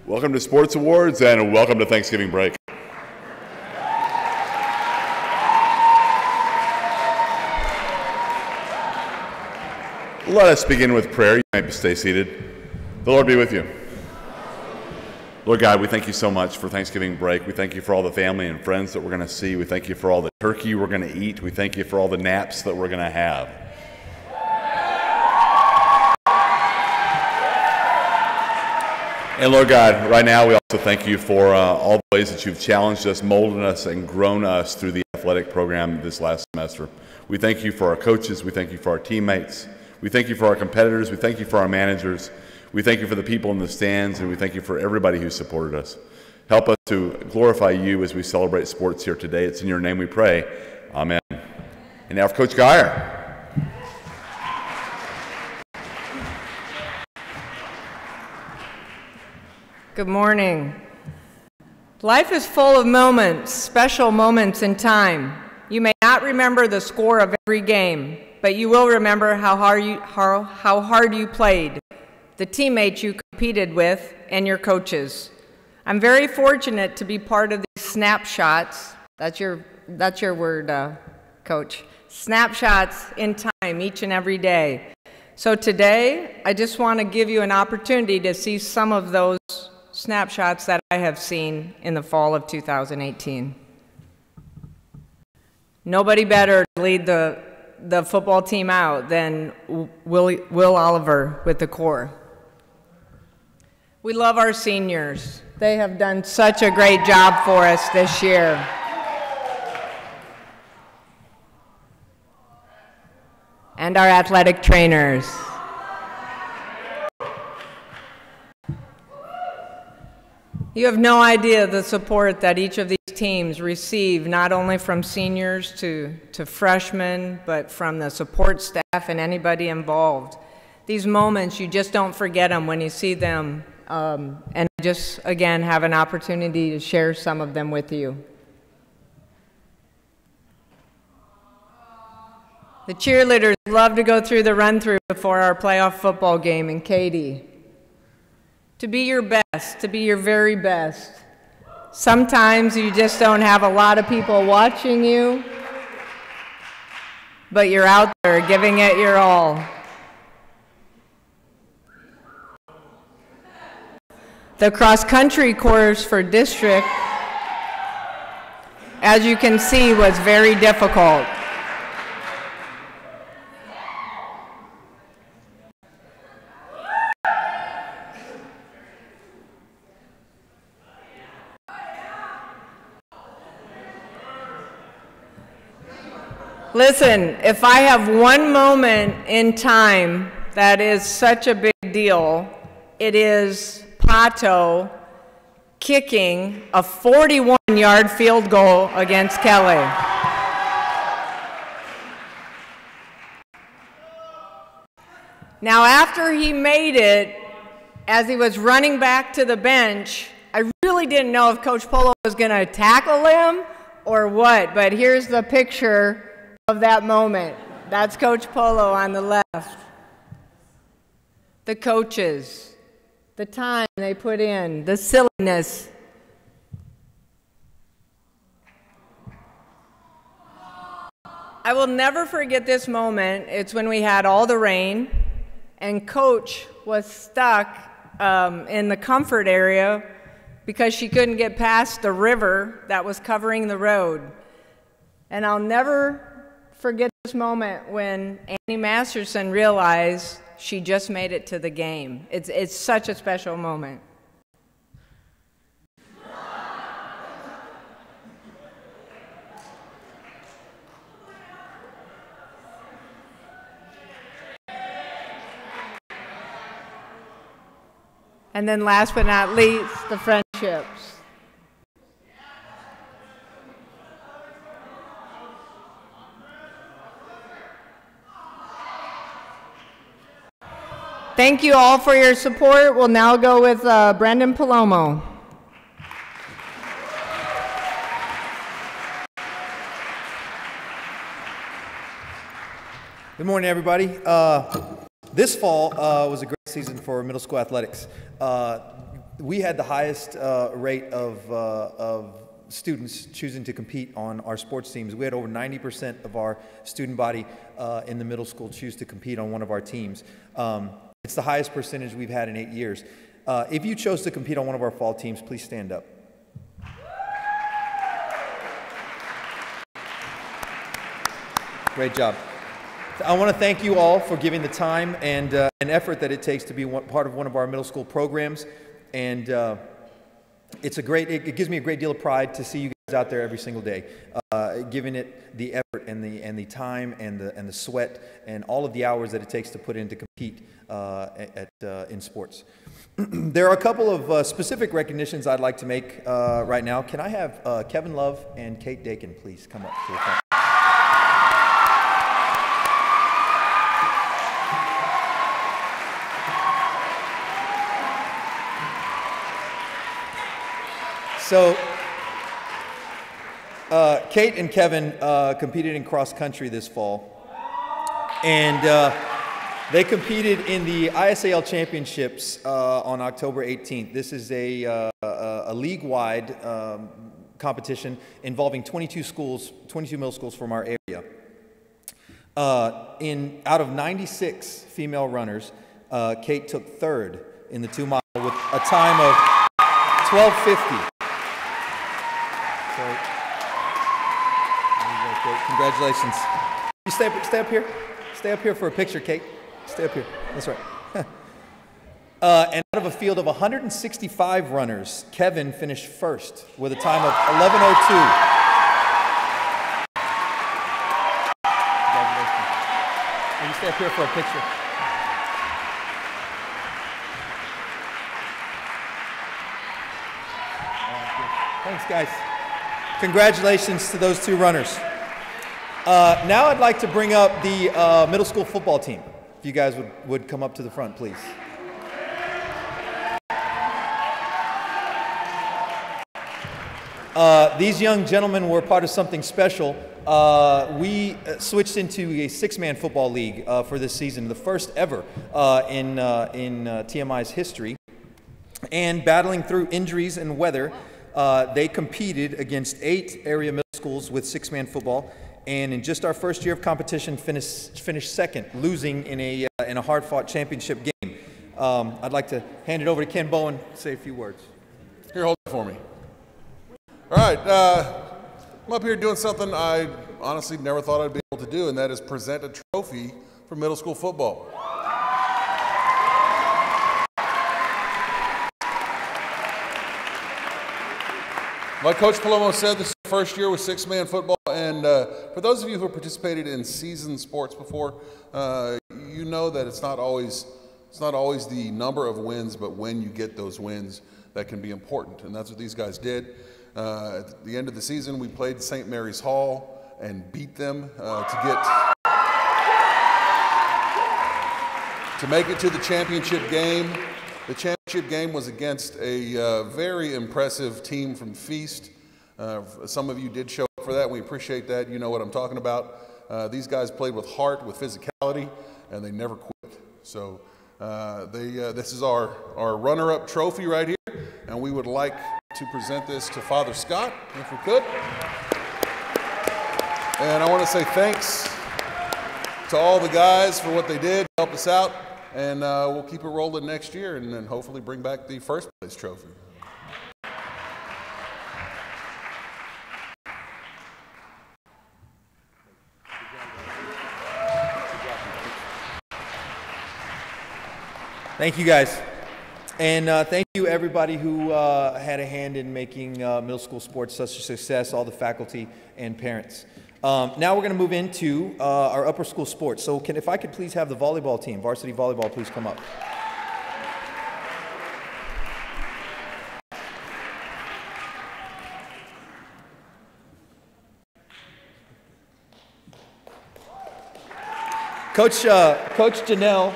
Welcome to Sports Awards and welcome to Thanksgiving break. Let us begin with prayer. You may stay seated. The Lord be with you. Lord God, we thank you so much for Thanksgiving break. We thank you for all the family and friends that we're going to see. We thank you for all the turkey we're going to eat. We thank you for all the naps that we're going to have. And Lord God, right now we also thank you for all the ways that you've challenged us, molded us, and grown us through the athletic program this last semester. We thank you for our coaches. We thank you for our teammates. We thank you for our competitors. We thank you for our managers. We thank you for the people in the stands, and we thank you for everybody who supported us. Help us to glorify you as we celebrate sports here today. It's in your name we pray. Amen. And now for Coach Geyer. Good morning. Life is full of moments, special moments in time. You may not remember the score of every game, but you will remember how hard you played, the teammates you competed with, and your coaches. I'm very fortunate to be part of these snapshots. That's your word, Coach. Snapshots in time each and every day. So today, I just want to give you an opportunity to see some of those snapshots that I have seen in the fall of 2018. Nobody better to lead the football team out than Will Oliver with the Corps. We love our seniors. They have done such a great job for us this year. And our athletic trainers. You have no idea the support that each of these teams receive, not only from seniors to freshmen, but from the support staff and anybody involved. These moments, you just don't forget them when you see them, and just, again, have an opportunity to share some of them with you. The cheerleaders love to go through the run-through before our playoff football game in Katy. To be your best, to be your very best. Sometimes you just don't have a lot of people watching you, but you're out there giving it your all. The cross-country course for district, as you can see, was very difficult. Listen, if I have one moment in time that is such a big deal, it is Pato kicking a 41-yard field goal against Kelly. Now, after he made it, as he was running back to the bench, I really didn't know if Coach Polo was going to tackle him or what, but here's the picture of that moment. That's Coach Polo on the left. The coaches, the time they put in, the silliness. I will never forget this moment. It's when we had all the rain and Coach was stuck in the comfort area because she couldn't get past the river that was covering the road. And I'll never forget this moment when Annie Masterson realized she just made it to the game. It's such a special moment. And then last but not least, the friendships. Thank you all for your support. We'll now go with Brendan Palomo. Good morning, everybody. This fall was a great season for middle school athletics. we had the highest rate of students choosing to compete on our sports teams. We had over 90% of our student body in the middle school choose to compete on one of our teams. It's the highest percentage we've had in 8 years. If you chose to compete on one of our fall teams, please stand up. Great job. I want to thank you all for giving the time and effort that it takes to be part of one of our middle school programs. And it gives me a great deal of pride to see you guys out there every single day, giving it the effort and the time and the sweat and all of the hours that it takes to put in to compete in sports. There are a couple of specific recognitions I'd like to make right now. Can I have Kevin Love and Kate Dakin please come up to the front? So, Kate and Kevin competed in cross country this fall, and they competed in the ISAL Championships on October 18th. This is a league-wide competition involving 22 schools, 22 middle schools from our area. Out of 96 female runners, Kate took third in the 2 mile with a time of 12:50. So, congratulations. You stay up here. Stay up here for a picture, Kate. Stay up here. That's right. And out of a field of 165 runners, Kevin finished first with a time of 11:02. Congratulations. And you stay up here for a picture. Thanks, guys. Congratulations to those 2 runners. Now I'd like to bring up the middle school football team. If you guys would come up to the front, please. These young gentlemen were part of something special. We switched into a 6-man football league for this season, the first ever in TMI's history. And battling through injuries and weather, they competed against 8 area middle schools with 6-man football, and in just our first year of competition, finished second, losing in a hard-fought championship game. I'd like to hand it over to Ken Bowen to say a few words. Here, hold it for me. All right, I'm up here doing something I honestly never thought I'd be able to do, and that is present a trophy for middle school football. Like Coach Palomo said, this is the first year with 6-man football, and for those of you who have participated in seasoned sports before, you know that it's not always the number of wins, but when you get those wins that can be important, and that's what these guys did. At the end of the season, we played St. Mary's Hall and beat them to make it to the championship game. The championship game was against a very impressive team from Feast. Some of you did show up for that. We appreciate that. You know what I'm talking about. These guys played with heart, with physicality, and they never quit. So this is our runner-up trophy right here, and we would like to present this to Father Scott, if we could. And I want to say thanks to all the guys for what they did to help us out. And we'll keep it rolling next year and then hopefully bring back the first place trophy. Thank you, guys. And thank you, everybody who had a hand in making middle school sports such a success, all the faculty and parents. Now we're going to move into our upper school sports. So if I could please have the volleyball team, varsity volleyball, please come up. Coach Janelle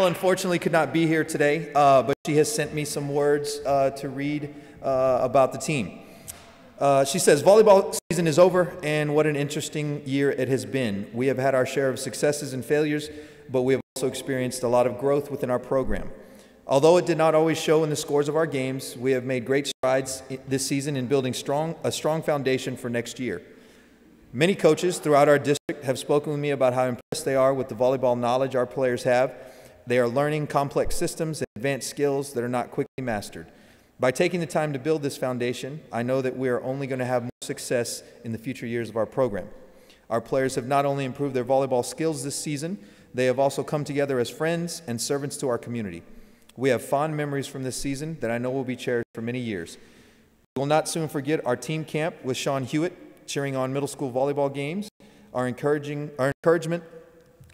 unfortunately could not be here today, but she has sent me some words to read about the team. She says, volleyball season is over, and what an interesting year it has been. We have had our share of successes and failures, but we have also experienced a lot of growth within our program. Although it did not always show in the scores of our games, we have made great strides this season in building a strong foundation for next year. Many coaches throughout our district have spoken with me about how impressed they are with the volleyball knowledge our players have. They are learning complex systems and advanced skills that are not quickly mastered. By taking the time to build this foundation, I know that we are only going to have more success in the future years of our program. Our players have not only improved their volleyball skills this season, they have also come together as friends and servants to our community. We have fond memories from this season that I know will be cherished for many years. We will not soon forget our team camp with Sean Hewitt cheering on middle school volleyball games, our encouragement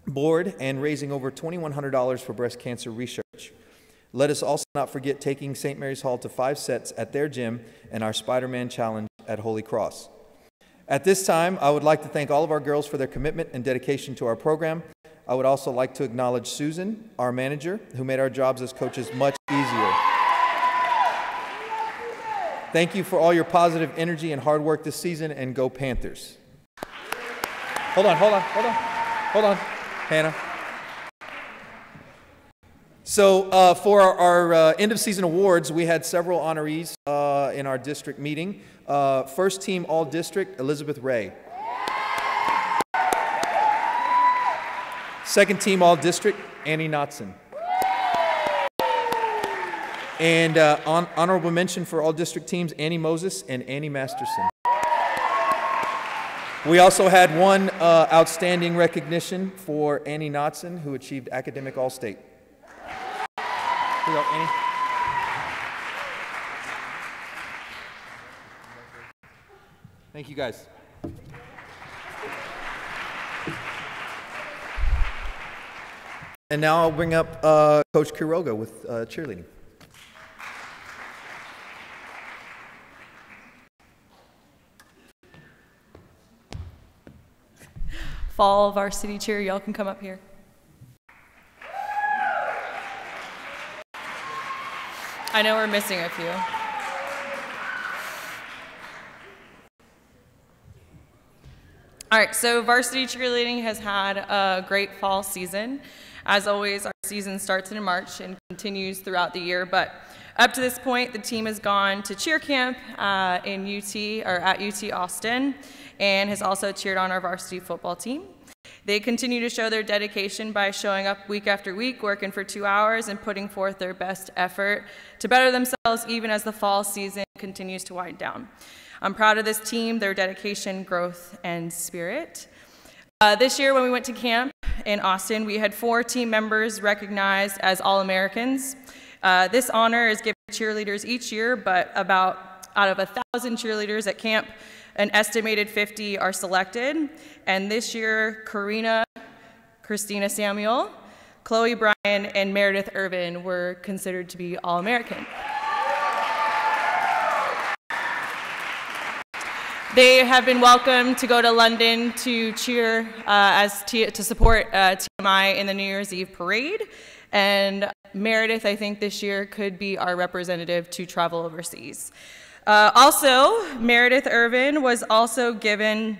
board, and raising over $2,100 for breast cancer research. Let us also not forget taking St. Mary's Hall to 5 sets at their gym and our Spider-Man Challenge at Holy Cross. At this time, I would like to thank all of our girls for their commitment and dedication to our program. I would also like to acknowledge Susan, our manager, who made our jobs as coaches much easier. Thank you for all your positive energy and hard work this season, and go Panthers. Hold on, Hannah. So for our end of season awards, we had several honorees in our district meeting. First team all district, Elizabeth Ray. Second team all district, Annie Knotson. And honorable mention for all district teams, Annie Moses and Annie Masterson. We also had one outstanding recognition for Annie Knotson, who achieved academic all-state. Here you go, Annie. Thank you, guys. And now I'll bring up Coach Quiroga with cheerleading. Fall varsity cheer, y'all can come up here. I know we're missing a few. All right, so varsity cheerleading has had a great fall season. As always, our season starts in March and continues throughout the year, but up to this point, the team has gone to cheer camp at UT Austin, and has also cheered on our varsity football team. They continue to show their dedication by showing up week after week, working for 2 hours, and putting forth their best effort to better themselves even as the fall season continues to wind down. I'm proud of this team, their dedication, growth, and spirit. This year when we went to camp in Austin, we had 4 team members recognized as All-Americans. This honor is given to cheerleaders each year, but out of 1,000 cheerleaders at camp, an estimated 50 are selected. And this year, Christina Samuel, Chloe Bryan, and Meredith Irvin were considered to be All-American. They have been welcomed to go to London to cheer to support TMI in the New Year's Eve parade. And Meredith, I think this year, could be our representative to travel overseas. Also, Meredith Irvin was also given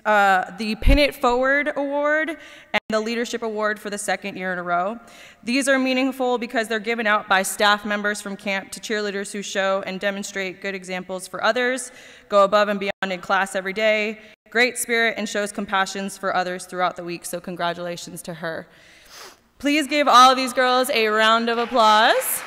the Pin It Forward Award and the Leadership Award for the 2nd year in a row. These are meaningful because they're given out by staff members from camp to cheerleaders who show and demonstrate good examples for others, go above and beyond in class every day, great spirit, and shows compassion for others throughout the week, so congratulations to her. Please give all of these girls a round of applause.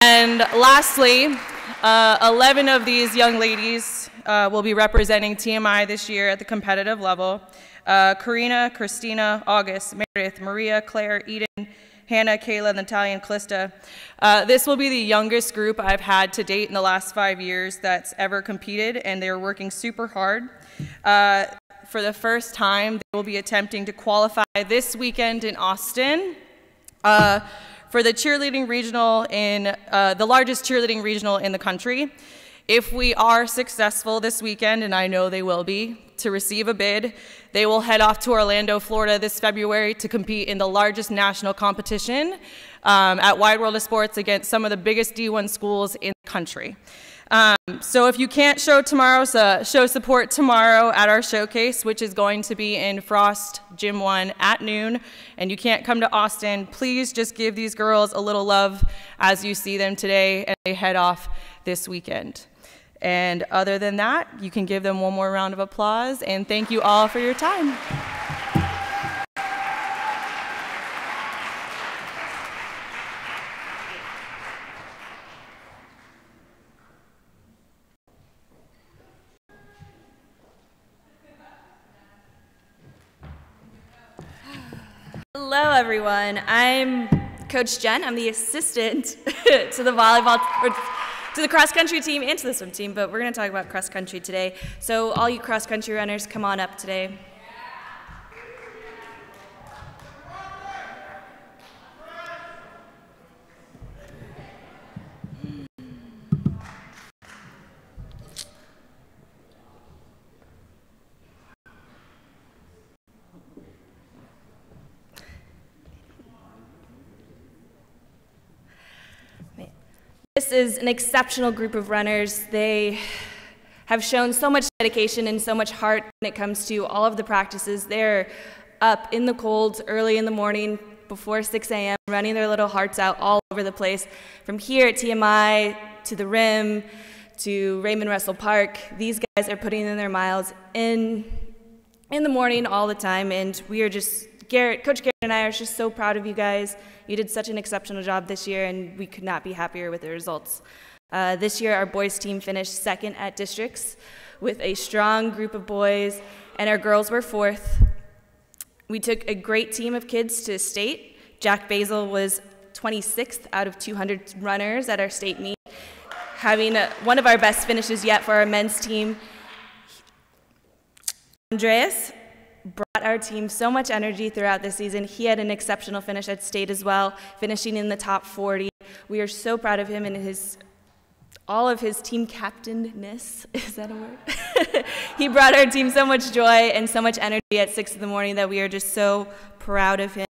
And lastly, 11 of these young ladies will be representing TMI this year at the competitive level. Karina, Christina, August, Meredith, Maria, Claire, Eden, Hannah, Kayla, Natalia, and Calista. This will be the youngest group I've had to date in the last 5 years that's ever competed, and they're working super hard. For the first time, they will be attempting to qualify this weekend in Austin for the cheerleading regional in the largest cheerleading regional in the country. If we are successful this weekend, and I know they will be, to receive a bid, they will head off to Orlando, Florida this February to compete in the largest national competition at Wide World of Sports against some of the biggest D1 schools in the country. So if you can't show tomorrow, show support tomorrow at our showcase, which is going to be in Frost Gym 1 at noon, and you can't come to Austin, please just give these girls a little love as you see them today and they head off this weekend. And other than that, you can give them one more round of applause, and thank you all for your time. Hello, everyone. I'm Coach Jen. I'm the assistant to the volleyball, or to the cross country team and to the swim team, but we're going to talk about cross country today. So all you cross country runners, come on up today. This is an exceptional group of runners. They have shown so much dedication and so much heart when it comes to all of the practices. They're up in the cold early in the morning before 6 a.m. running their little hearts out all over the place. From here at TMI to the Rim to Raymond Russell Park, these guys are putting in their miles in the morning all the time, and we are just Coach Garrett and I are just so proud of you guys. You did such an exceptional job this year, and we could not be happier with the results. This year, our boys team finished second at districts with a strong group of boys, and our girls were fourth. We took a great team of kids to state. Jack Basil was 26th out of 200 runners at our state meet, having one of our best finishes yet for our men's team. Andreas brought our team so much energy throughout the season. He had an exceptional finish at state as well, finishing in the top 40. We are so proud of him and all of his team captainness. Is that a word? He brought our team so much joy and so much energy at 6 in the morning that we are just so proud of him.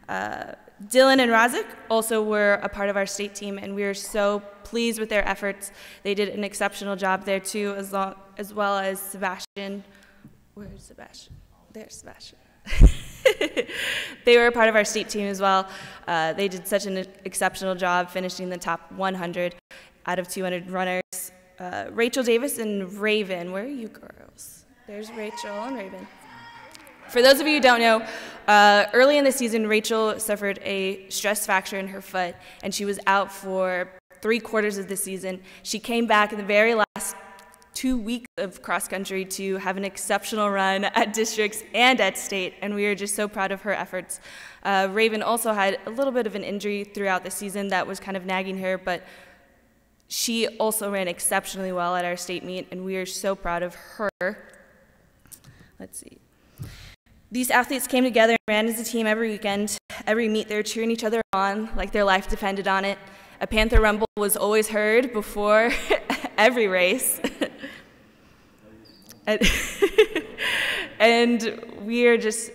Dylan and Razik also were a part of our state team, and we are so pleased with their efforts. They did an exceptional job there too, as well as Sebastian. Where's Sebastian? There's Sebastian. They were a part of our state team as well. They did such an exceptional job finishing the top 100 out of 200 runners. Rachel Davis and Raven, where are you girls? There's Rachel and Raven. For those of you who don't know, early in the season, Rachel suffered a stress fracture in her foot, and she was out for 3/4 of the season. She came back in the very last 2 weeks of cross country to have an exceptional run at districts and at state, and we are just so proud of her efforts. Raven also had a little bit of an injury throughout the season that was kind of nagging her, but she also ran exceptionally well at our state meet, and we are so proud of her. Let's see. These athletes came together and ran as a team every weekend. Every meet, they were cheering each other on like their life depended on it. A Panther Rumble was always heard before every race. And we are just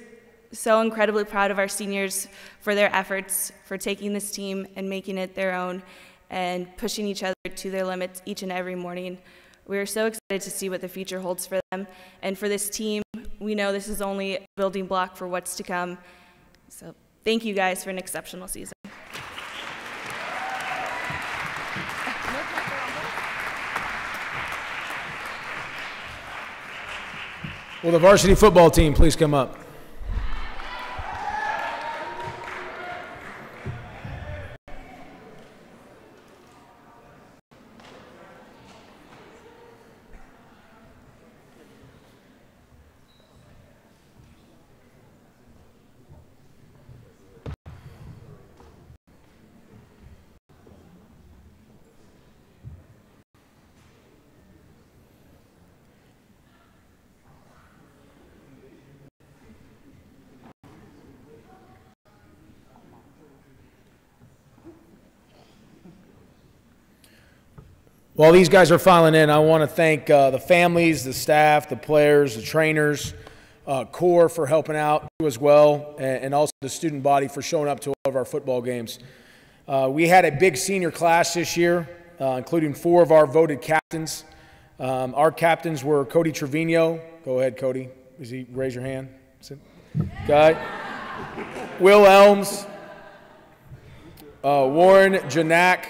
so incredibly proud of our seniors for their efforts, for taking this team and making it their own and pushing each other to their limits each and every morning. We are so excited to see what the future holds for them. And for this team, we know this is only a building block for what's to come. So thank you guys for an exceptional season. Will the varsity football team please come up? While these guys are filing in, I want to thank the families, the staff, the players, the trainers, Core for helping out as well, and also the student body for showing up to all of our football games. We had a big senior class this year. including 4 of our voted captains. Our captains were Cody Trevino. Go ahead, Cody. Raise your hand. Guy. Will Elms, Warren Janak,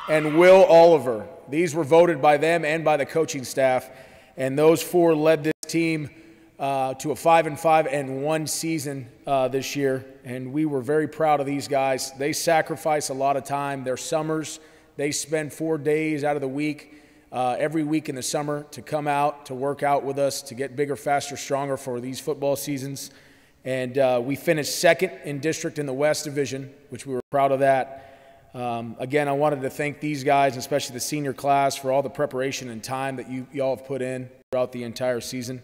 and Will Oliver. These were voted by them and by the coaching staff, and those 4 led this team to a 5-5-1 season this year, and we were very proud of these guys. They sacrifice a lot of time. Their summers, they spend 4 days out of the week, every week in the summer, to come out, to work out with us, to get bigger, faster, stronger for these football seasons. And we finished second in district in the West Division, which we were proud of that. Again, I wanted to thank these guys, especially the senior class, for all the preparation and time that y'all have put in throughout the entire season.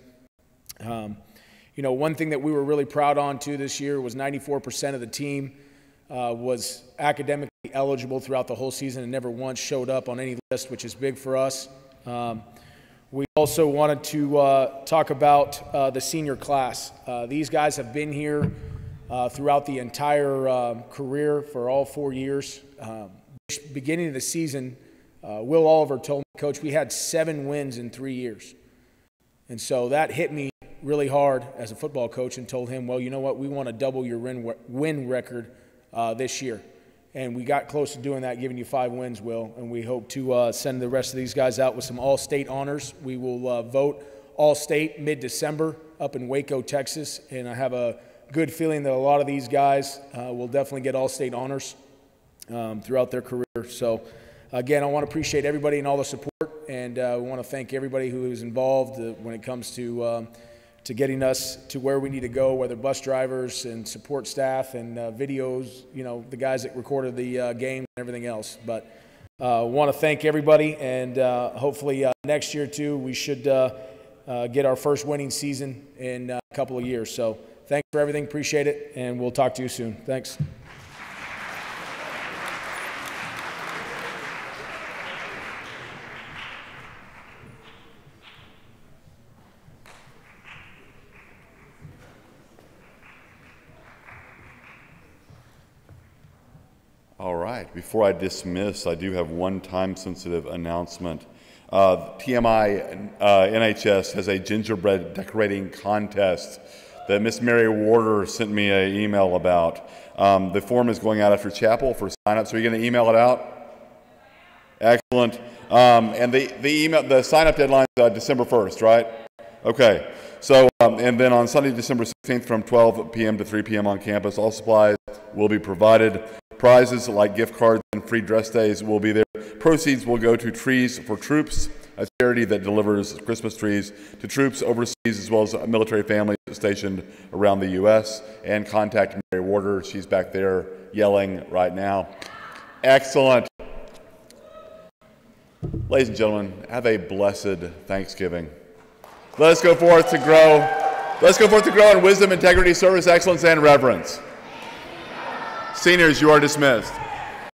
You know, one thing that we were really proud on, too, this year was 94% of the team was academically eligible throughout the whole season and never once showed up on any list, which is big for us. We also wanted to talk about the senior class. These guys have been here throughout the entire career for all 4 years. Beginning of the season, Will Oliver told me, Coach, we had 7 wins in 3 years. And so that hit me really hard as a football coach, and told him, well, you know what, we want to double your win record this year. And we got close to doing that, giving you 5 wins, Will, and we hope to send the rest of these guys out with some all-state honors. We will vote all-state mid-December up in Waco, Texas, and I have a good feeling that a lot of these guys will definitely get all-state honors throughout their career. So, again, I want to appreciate everybody and all the support, and we want to thank everybody who is involved when it comes to getting us to where we need to go, whether bus drivers and support staff and videos, you know, the guys that recorded the game and everything else. But I want to thank everybody, and hopefully next year, too, we should get our first winning season in a couple of years. So thanks for everything. Appreciate it, and we'll talk to you soon. Thanks. All right, before I dismiss, I do have one time-sensitive announcement. TMI NHS has a gingerbread decorating contest that Miss Mary Warder sent me an email about. The form is going out after chapel for sign-up, so you're going to email it out? Excellent. And the sign-up deadline is December 1st, right? Okay. So, and then on Sunday, December 16th from 12 p.m. to 3 p.m. on campus, all supplies will be provided. Prizes like gift cards and free dress days will be there. Proceeds will go to Trees for Troops, a charity that delivers Christmas trees to troops overseas as well as military families stationed around the U.S. And contact Mary Warder. She's back there yelling right now. Excellent. Ladies and gentlemen, have a blessed Thanksgiving. Let us go forth to grow. Let's go forth to grow in wisdom, integrity, service, excellence, and reverence. Seniors, you are dismissed.